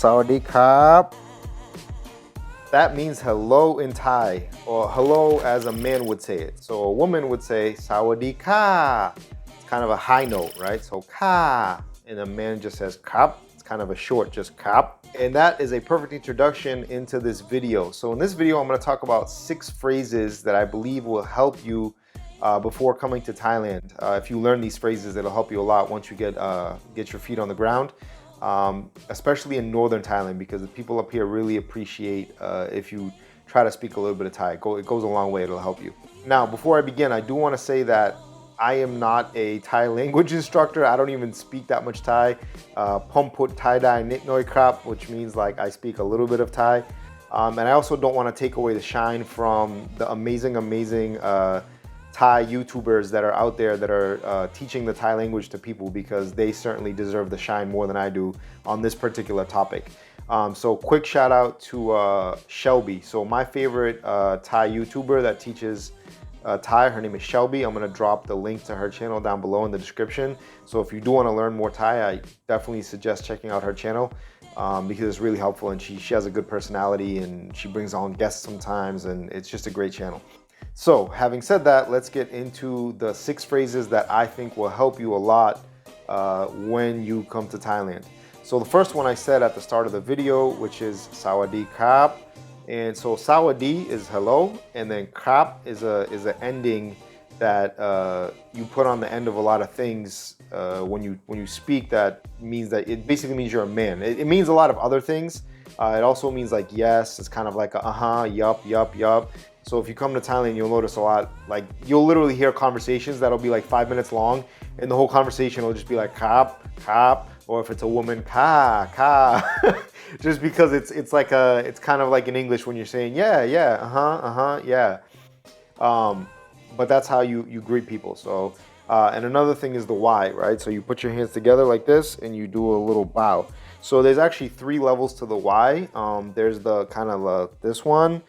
Sawadee krap. That means hello in Thai, or hello as a man would say it. So a woman would say Sawadee ka. It's kind of a high note, right? So ka, and a man just says krap. It's kind of a short, just krap. And that is a perfect introduction into this video. So in this video, I'm going to talk about 6 phrases that I believe will help you before coming to Thailand. If you learn these phrases, it'll help you a lot once you get your feet on the ground. Especially in northern Thailand, because the people up here really appreciate if you try to speak a little bit of Thai. It goes a long way, it'll help you. Now, before I begin, I do want to say that I am not a Thai language instructor. I don't even speak that much Thai. Pom put Thai dai nit noi krap, which means like I speak a little bit of Thai. And I also don't want to take away the shine from the amazing Thai YouTubers that are out there that are teaching the Thai language to people, because they certainly deserve the shine more than I do on this particular topic. So quick shout out to Shelby. So my favorite Thai YouTuber that teaches Thai, her name is Shelby. I'm going to drop the link to her channel down below in the description. So if you do want to learn more Thai, I definitely suggest checking out her channel because it's really helpful, and she has a good personality, and she brings on guests sometimes, and it's just a great channel. So having said that, let's get into the 6 phrases that I think will help you a lot when you come to Thailand. So the first one I said at the start of the video, which is Sawadee krap. And so Sawadee is hello, and then krap is an ending that you put on the end of a lot of things when you speak. That means that it basically means you're a man. It means a lot of other things. It also means like yes. It's kind of like a yup, yup, yup. So if you come to Thailand, you'll notice a lot, like you'll literally hear conversations that'll be like 5 minutes long, and the whole conversation will just be like krap, krap, or if it's a woman, ka, ka. Just because it's kind of like in English when you're saying yeah, yeah. But that's how you greet people. So and another thing is the why, right? So you put your hands together like this and you do a little bow. So there's actually 3 levels to the why. There's the kind of this one.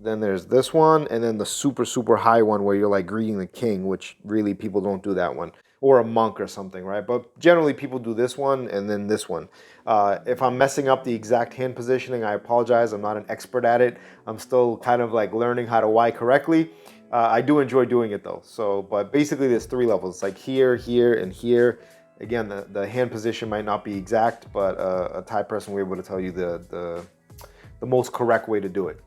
Then there's this one, and then the super high one where you're like greeting the king, which really people don't do that one, or a monk or something, right? But generally people do this one and then this one. If I'm messing up the exact hand positioning, I apologize. I'm not an expert at it. I'm still kind of like learning how to why correctly. I do enjoy doing it though. So, but basically there's 3 levels, like here, here, and here. Again, the hand position might not be exact, but a Thai person will be able to tell you the most correct way to do it.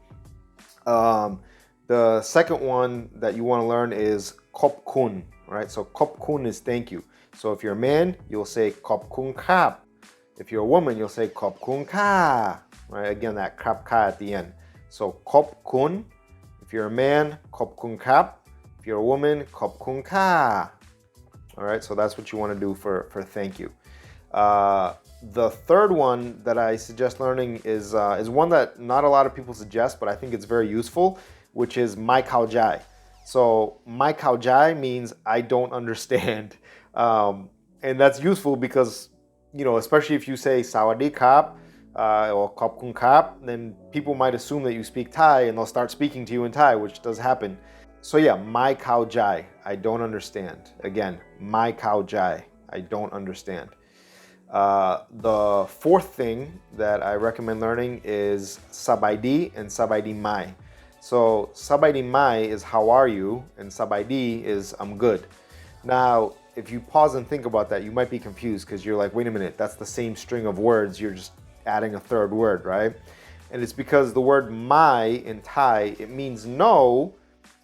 The second one that you want to learn is khop kun, right? So khop kun is thank you. So if you're a man, you'll say khop kun krap. If you're a woman, you'll say khop kun ka, right? Again, that krap ka at the end. So khop kun. If you're a man, khop kun krap. If you're a woman, khop kun ka. All right, so that's what you want to do for thank you. The third one that I suggest learning is one that not a lot of people suggest, but I think it's very useful, which is mai khao jai. So mai khao jai means I don't understand. And that's useful because, you know, especially if you say Sawadee krap or khop kun krap, then people might assume that you speak Thai and they'll start speaking to you in Thai, which does happen. So yeah, mai khao jai, I don't understand. Again, mai khao jai, I don't understand. The fourth thing that I recommend learning is sabaidi and sabaidi mai. So sabaidi mai is how are you, and sabaidi is I'm good. Now, if you pause and think about that, you might be confused because you're like, wait a minute, that's the same string of words. You're just adding a third word, right? And it's because the word mai in Thai, it means no,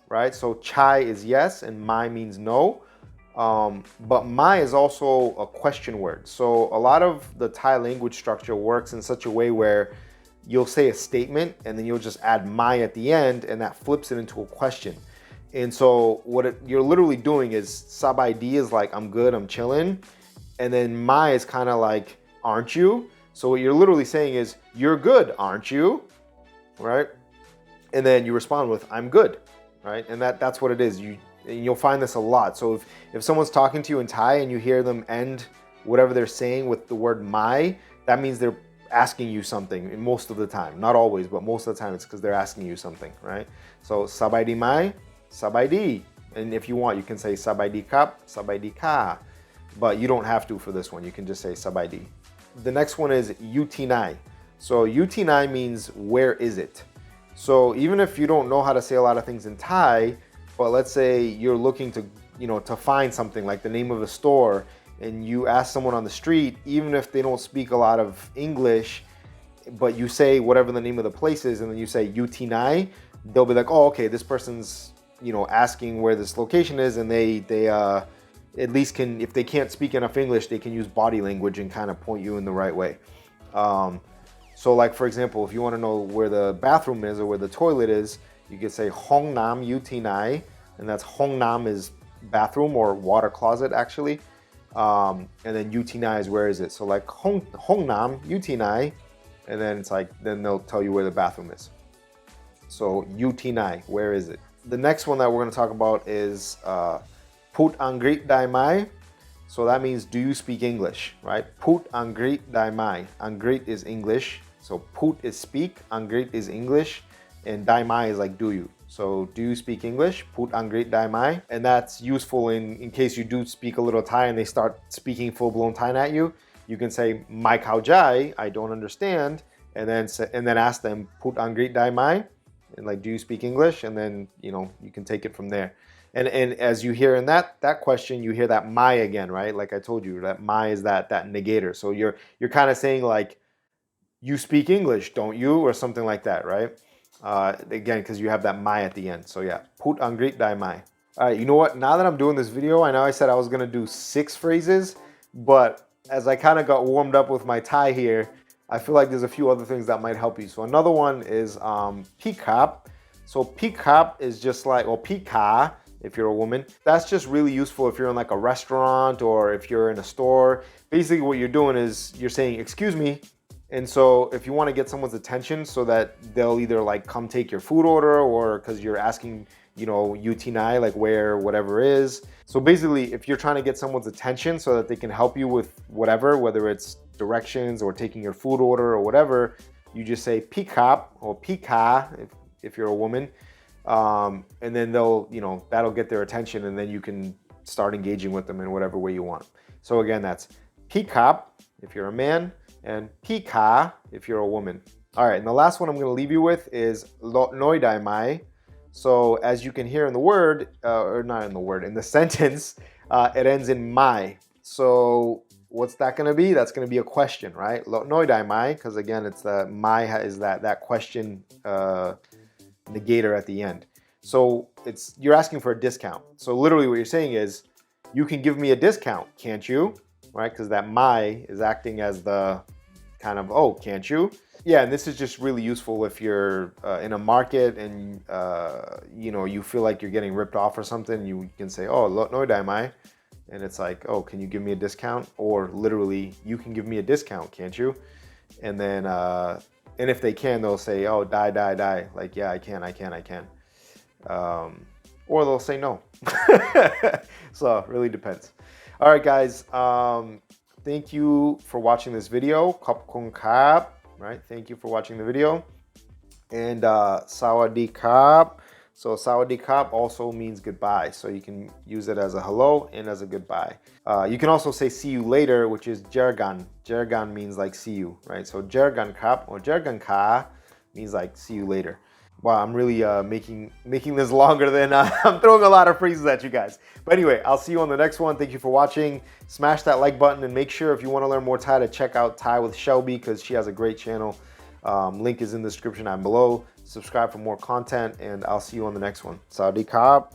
right? So chai is yes and mai means no. But mai is also a question word. So a lot of the Thai language structure works in such a way where you'll say a statement and then you'll just add mai at the end, and that flips it into a question. And so what you're literally doing is sabaidi is like I'm good, I'm chilling, and then mai is kind of like aren't you? So what you're literally saying is you're good, aren't you? Right? And then you respond with I'm good, right? And that's what it is. You'll find this a lot. So if someone's talking to you in Thai and you hear them end whatever they're saying with the word mai, that means they're asking you something most of the time. Not always, but most of the time it's because they're asking you something, right? So sabaidi mai, sabaidi. And if you want, you can say sabaidi krap, sabaidi ka. But you don't have to for this one. You can just say sabaidi. The next one is utinai. So utinai means where is it? So even if you don't know how to say a lot of things in Thai, but let's say you're looking to, to find something like the name of a store, and you ask someone on the street, even if they don't speak a lot of English, but you say whatever the name of the place is, and then you say utinai, they'll be like, oh, okay, this person's, asking where this location is, and they at least can, if they can't speak enough English, they can use body language and kind of point you in the right way. So like, for example, if you want to know where the bathroom is or where the toilet is, you could say Hong Nam Utinai, and that's Hong Nam is bathroom or water closet actually. And then Utinai is where is it? So like Hong Nam Utinai, and then it's like, then they'll tell you where the bathroom is. So Utinai, where is it? The next one that we're going to talk about is Put Angrit Dai Mai. So that means, do you speak English, right? Put Angrit Dai Mai. Angrit is English. So put is speak, Angrit is English, and Dai Mai is like, do you? So do you speak English? Put Angrit Dai Mai. And that's useful in case you do speak a little Thai and they start speaking full-blown Thai at you. You can say, Mai Khao Jai, I don't understand. And then ask them, Put Angrit Dai Mai. And like, do you speak English? And then, you can take it from there. And as you hear in that question, you hear that mai again, right? Like I told you, that mai is that negator. So you're kind of saying like, you speak English, don't you? Or something like that, right? Again, because you have that mai at the end. So yeah, put angrit dai mai. All right, you know what? Now that I'm doing this video, I know I said I was gonna do 6 phrases, but as I kind of got warmed up with my Thai here, I feel like there's a few other things that might help you. So another one is pikap. So pikap is just like, or pika, if you're a woman. That's just really useful if you're in like a restaurant or if you're in a store. Basically what you're doing is you're saying, excuse me. And so if you want to get someone's attention so that they'll either like come take your food order, or because you're asking, utinai, like where whatever is. So basically if you're trying to get someone's attention so that they can help you with whatever, whether it's directions or taking your food order or whatever, you just say pikap or pika if you're a woman. And then they'll, that'll get their attention, and then you can start engaging with them in whatever way you want. So again, that's pikap if you're a man, and pika if you're a woman. All right, and the last one I'm going to leave you with is lot noi dai mai. So as you can hear in the word, or not in the word, in the sentence, it ends in mai. So what's that going to be? That's going to be a question, right? Lot noi dai mai, because again, it's the mai is that question negator at the end. So you're asking for a discount. So literally what you're saying is, you can give me a discount, can't you? Right? Because that mai is acting as the kind of, oh, can't you? Yeah, and this is just really useful if you're in a market and you feel like you're getting ripped off or something. You can say, oh, lot noi dai mai, and it's like, oh, can you give me a discount? Or literally, you can give me a discount, can't you? And then and if they can, they'll say, oh, die, like, yeah, I can. Or they'll say no. So it really depends. All right, guys. Thank you for watching this video. Khop kap, right? Thank you for watching the video. And sawadee kap. So sawadee kap also means goodbye. So you can use it as a hello and as a goodbye. You can also say see you later, which is jergan. Jergan means like see you, right? So jergan kap or jergan ka means like see you later. Wow, I'm really making this longer than I'm throwing a lot of phrases at you guys. But anyway, I'll see you on the next one. Thank you for watching. Smash that like button, and make sure if you want to learn more Thai to check out Thai with Shelby, because she has a great channel. Link is in the description down below. Subscribe for more content, and I'll see you on the next one. Sawadee Krap.